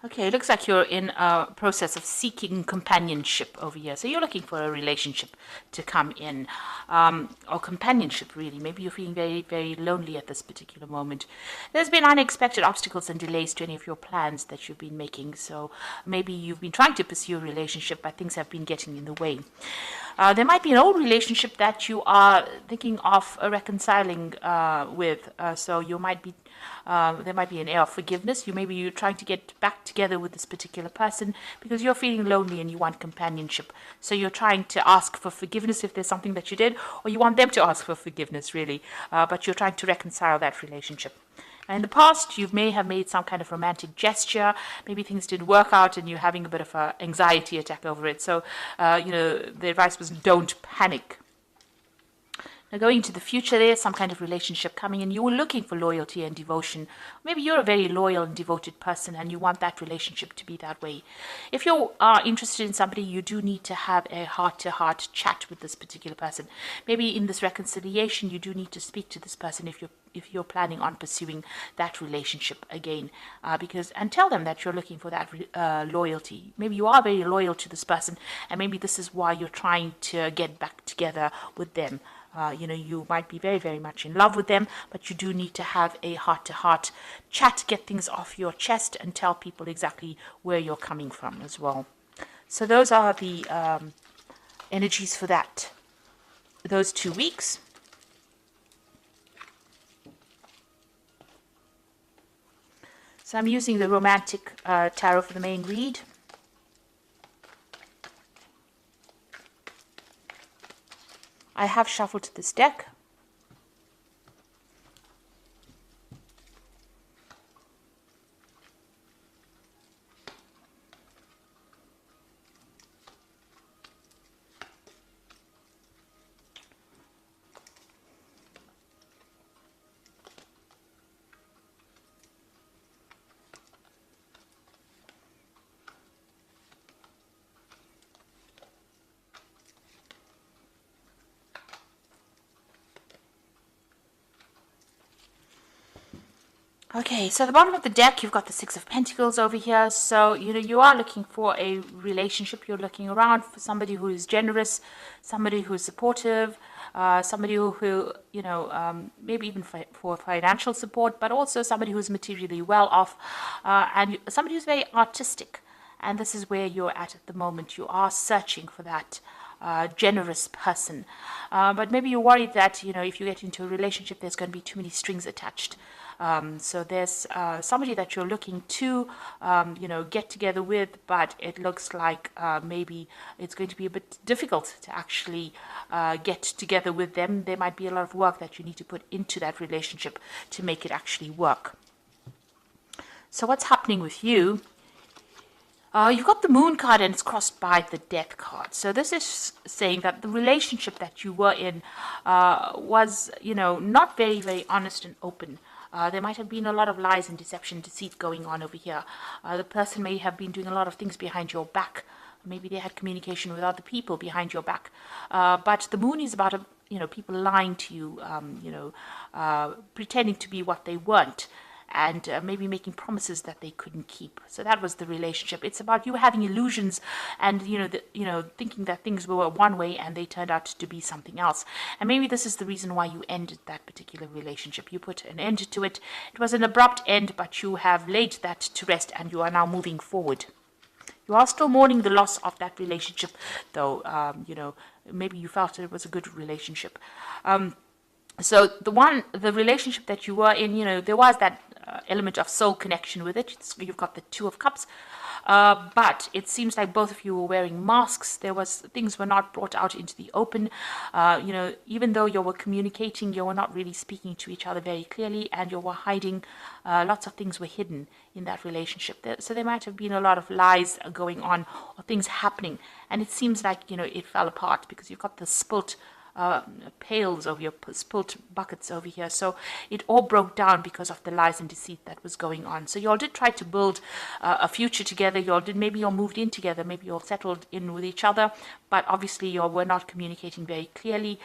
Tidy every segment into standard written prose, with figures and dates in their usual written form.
Okay, it looks like you're in a process of seeking companionship over here. So you're looking for a relationship to come in, or companionship, really. Maybe you're feeling very, very lonely at this particular moment. There's been unexpected obstacles and delays to any of your plans that you've been making. So maybe you've been trying to pursue a relationship, but things have been getting in the way. There might be an old relationship that you are thinking of reconciling with. So you might be there might be an air of forgiveness. Maybe you're trying to get back together with this particular person because you're feeling lonely and you want companionship. So you're trying to ask for forgiveness if there's something that you did, or you want them to ask for forgiveness, really. But you're trying to reconcile that relationship. In the past, you may have made some kind of romantic gesture. Maybe things didn't work out and you're having a bit of an anxiety attack over it. So, the advice was don't panic. Now, going into the future, there's some kind of relationship coming, and you were looking for loyalty and devotion. Maybe you're a very loyal and devoted person, and you want that relationship to be that way. If you are interested in somebody, you do need to have a heart-to-heart chat with this particular person. Maybe in this reconciliation, you do need to speak to this person if you're planning on pursuing that relationship again, and tell them that you're looking for that loyalty. Maybe you are very loyal to this person, and maybe this is why you're trying to get back together with them. You might be very, very much in love with them, but you do need to have a heart-to-heart chat, get things off your chest, and tell people exactly where you're coming from as well. So those are the energies for those 2 weeks. So I'm using the Romantic Tarot for the main read. I have shuffled this deck. Okay, so at the bottom of the deck, you've got the Six of Pentacles over here. So, you are looking for a relationship. You're looking around for somebody who is generous, somebody who is supportive, somebody who maybe even for financial support, but also somebody who's materially well off, and somebody who's very artistic. And this is where you're at the moment. You are searching for that generous person. But maybe you're worried that, if you get into a relationship, there's going to be too many strings attached. So there's somebody that you're looking to, get together with, but it looks like maybe it's going to be a bit difficult to actually get together with them. There might be a lot of work that you need to put into that relationship to make it actually work. So what's happening with you? You've got the Moon card and it's crossed by the Death card. So this is saying that the relationship that you were in was, not very, very honest and open. There might have been a lot of lies and deception, deceit going on over here. The person may have been doing a lot of things behind your back. Maybe they had communication with other people behind your back. But the Moon is about, people lying to you, pretending to be what they weren't. And maybe making promises that they couldn't keep. So that was the relationship. It's about you having illusions and thinking that things were one way and they turned out to be something else. And maybe this is the reason why you ended that particular relationship. You put an end to it. It was an abrupt end, but you have laid that to rest and you are now moving forward. You are still mourning the loss of that relationship, though. Maybe you felt it was a good relationship. So the relationship that you were in, there was that element of soul connection with it. You've got the Two of Cups, but it seems like both of you were wearing masks. Things were not brought out into the open. Even though you were communicating, you were not really speaking to each other very clearly, and you were hiding. Lots of things were hidden in that relationship. So there might have been a lot of lies going on or things happening, and it seems like it fell apart because you've got the spilt pails over your spilt buckets over here. So it all broke down because of the lies and deceit that was going on. So you all did try to build a future together. Maybe you all moved in together. Maybe you all settled in with each other. But obviously you all were not communicating very clearly.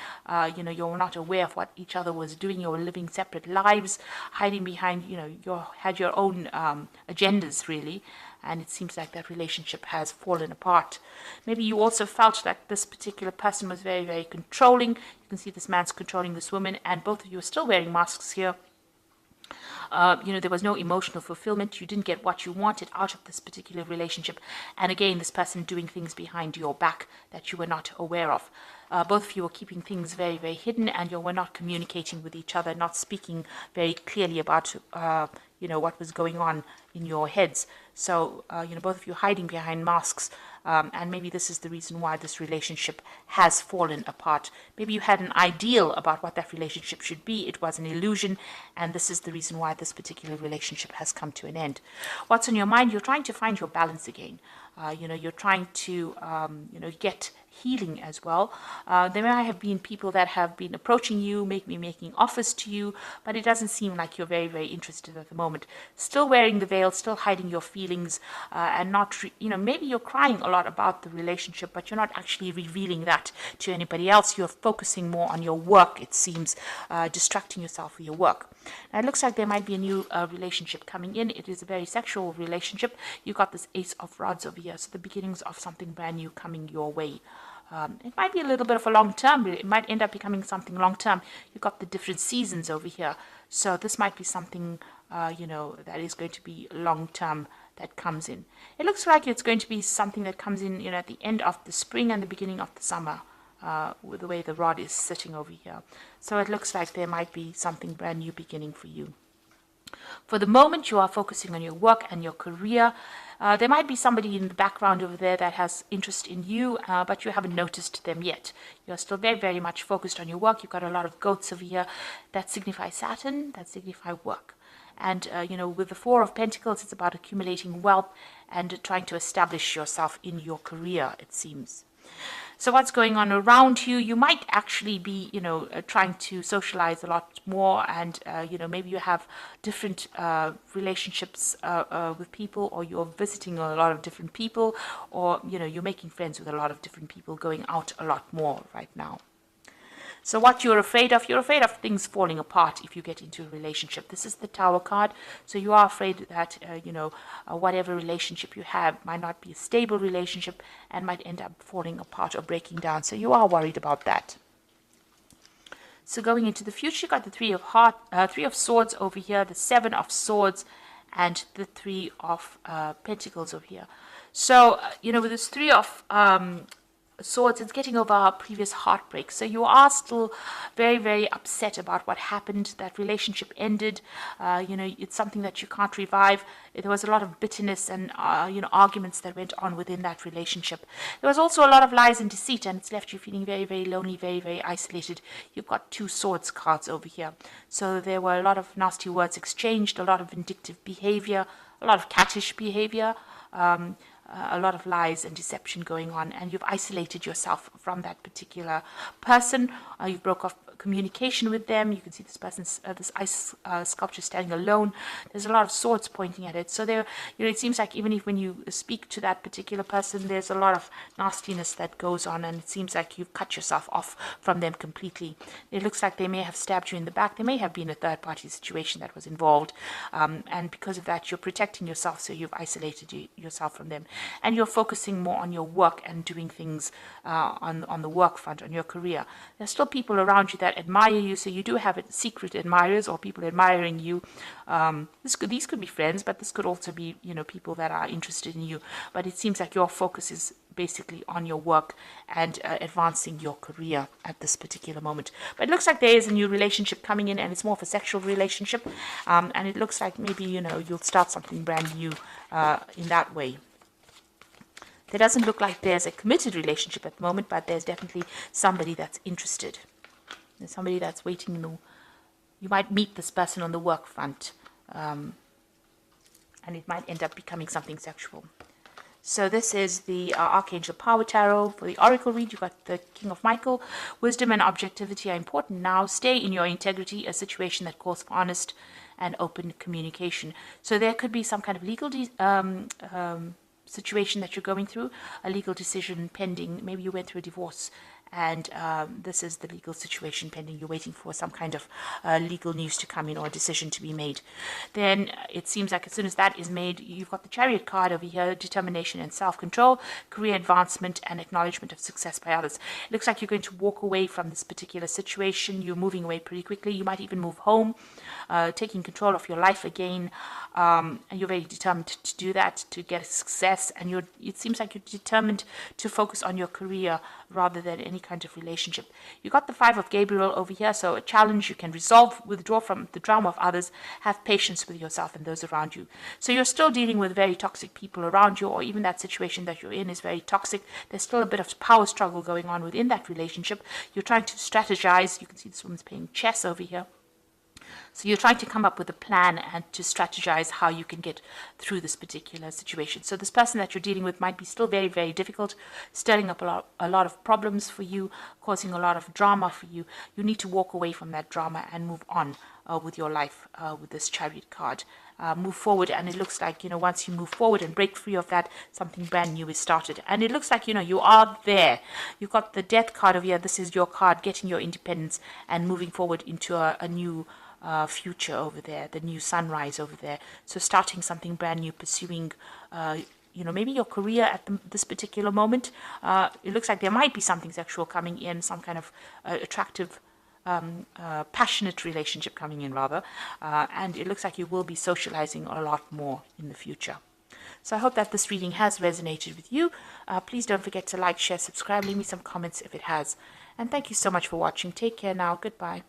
You were not aware of what each other was doing. You were living separate lives, hiding behind, you had your own agendas really. and it seems like that relationship has fallen apart. Maybe you also felt like this particular person was very, very controlling. You can see this man's controlling this woman, and both of you are still wearing masks here. There was no emotional fulfillment. You didn't get what you wanted out of this particular relationship. And again, this person doing things behind your back that you were not aware of. Both of you were keeping things very, very hidden, and you were not communicating with each other, not speaking very clearly about, what was going on in your heads. So, both of you hiding behind masks. And maybe this is the reason why this relationship has fallen apart. Maybe you had an ideal about what that relationship should be. It was an illusion, and this is the reason why this particular relationship has come to an end. What's on your mind? You're trying to find your balance again. You're trying to, get healing as well. There may have been people that have been approaching you, making offers to you, but it doesn't seem like you're very, very interested at the moment. Still wearing the veil, still hiding your feelings, and not, maybe you're crying a lot about the relationship, but you're not actually revealing that to anybody else. You're focusing more on your work, it seems, distracting yourself with your work. Now, it looks like there might be a new relationship coming in. It is a very sexual relationship. You've got this Ace of Rods over here, so the beginnings of something brand new coming your way. It might be a little bit of a long term, but it might end up becoming something long term. You've got the different seasons over here. So this might be something, that is going to be long term that comes in. It looks like it's going to be something that comes in, at the end of the spring and the beginning of the summer, with the way the rod is sitting over here. So it looks like there might be something brand new beginning for you. For the moment, you are focusing on your work and your career. There might be somebody in the background over there that has interest in you, but you haven't noticed them yet. You're still very, very much focused on your work. You've got a lot of goats over here that signify Saturn, that signify work. And, with the Four of Pentacles, it's about accumulating wealth and trying to establish yourself in your career, it seems. So what's going on around you? You might actually be, trying to socialize a lot more, and, maybe you have different relationships with people, or you're visiting a lot of different people, or, you're making friends with a lot of different people, going out a lot more right now. So what you're afraid of things falling apart if you get into a relationship. This is the Tower card. So you are afraid that, whatever relationship you have might not be a stable relationship and might end up falling apart or breaking down. So you are worried about that. So going into the future, you got the Three of Swords over here, the Seven of Swords, and the Three of Pentacles over here. So, with this Three of Swords, it's getting over our previous heartbreak. So you are still very, very upset about what happened. That relationship ended. It's something that you can't revive. There was a lot of bitterness and, arguments that went on within that relationship. There was also a lot of lies and deceit, and it's left you feeling very, very lonely, very, very isolated. You've got Two Swords cards over here. So there were a lot of nasty words exchanged, a lot of vindictive behavior, a lot of cattish behavior, a lot of lies and deception going on, and you've isolated yourself from that particular person. You broke off communication with them. You can see this person's this ice sculpture standing alone. There's a lot of swords pointing at it. So there, it seems like even if when you speak to that particular person, there's a lot of nastiness that goes on, and it seems like you've cut yourself off from them completely. It looks like they may have stabbed you in the back. There may have been a third-party situation that was involved, and because of that, you're protecting yourself. So you've isolated yourself from them, and you're focusing more on your work and doing things on the work front, on your career. There's still people around you that admire you, so you do have secret admirers or people admiring you. These could be friends, but this could also be people that are interested in you. But it seems like your focus is basically on your work and advancing your career at this particular moment. But it looks like there is a new relationship coming in, and it's more of a sexual relationship, and it looks like maybe you'll start something brand new in that way. There doesn't look like there's a committed relationship at the moment, but there's definitely somebody that's interested. There's somebody that's waiting. You might meet this person on the work front, and it might end up becoming something sexual. So this is the Archangel Power Tarot. For the Oracle read, you've got the King of Michael. Wisdom and objectivity are important now. Stay in your integrity, a situation that calls for honest and open communication. So there could be some kind of legal situation that you're going through, a legal decision pending. Maybe you went through a divorce and this is the legal situation pending. You're waiting for some kind of legal news to come in or a decision to be made. Then it seems like as soon as that is made, you've got the Chariot card over here: determination and self-control, career advancement, and acknowledgement of success by others. It looks like you're going to walk away from this particular situation. You're moving away pretty quickly. You might even move home, taking control of your life again, and you're very determined to do that, to get success. And it seems like you're determined to focus on your career rather than any kind of relationship. You got the Five of Gabriel over here, so a challenge you can resolve, withdraw from the drama of others, have patience with yourself and those around you. So you're still dealing with very toxic people around you, or even that situation that you're in is very toxic. There's still a bit of power struggle going on within that relationship. You're trying to strategize. You can see this woman's playing chess over here. So you're trying to come up with a plan and to strategize how you can get through this particular situation. So this person that you're dealing with might be still very, very difficult, stirring up a lot of problems for you, causing a lot of drama for you. You need to walk away from that drama and move on with your life with this Chariot card. Move forward, and it looks like, once you move forward and break free of that, something brand new is started. And it looks like, you are there. You've got the Death card over here. This is your card, getting your independence and moving forward into a new future over there, the new sunrise over there. So starting something brand new, pursuing maybe your career at this particular moment. It looks like there might be something sexual coming in, some kind of attractive, passionate relationship coming in, rather. And it looks like you will be socializing a lot more in the future. So I hope that this reading has resonated with you. Please don't forget to like, share, subscribe, leave me some comments if it has. And thank you so much for watching. Take care now. Goodbye.